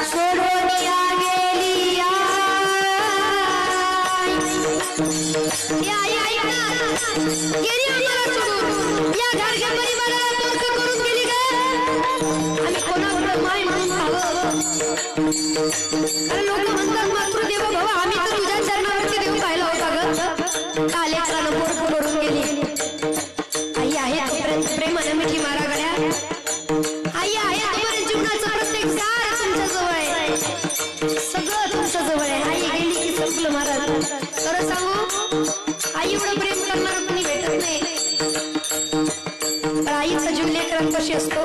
सोडूनिया गेली गेली आम्हाला सोडून या घरच्या परिवाराला मूर्ख करून गेली ग आणि कोणाकडे माय म्हणून खावं अरे लोक म्हणतात मातृदेव भव आम्ही तर तुझ्या चरणावरती देव पाहिला होता ग कालेकरानं मूर्ख करून गेली आई आहे तोपर्यंत प्रेमानं मिठी मारा गड्या आई आहे तोपर्यंत जीवनाचं प्रत्येक सार तुमच्या जवळ आहे सगळं तुमच्या जवळ आहे आई गेली की संपलं महाराज खरं सांगू आई एवढं प्रेम करणारं कोणी भेटत नाही आईचा जीव लेकरांपाशी असतो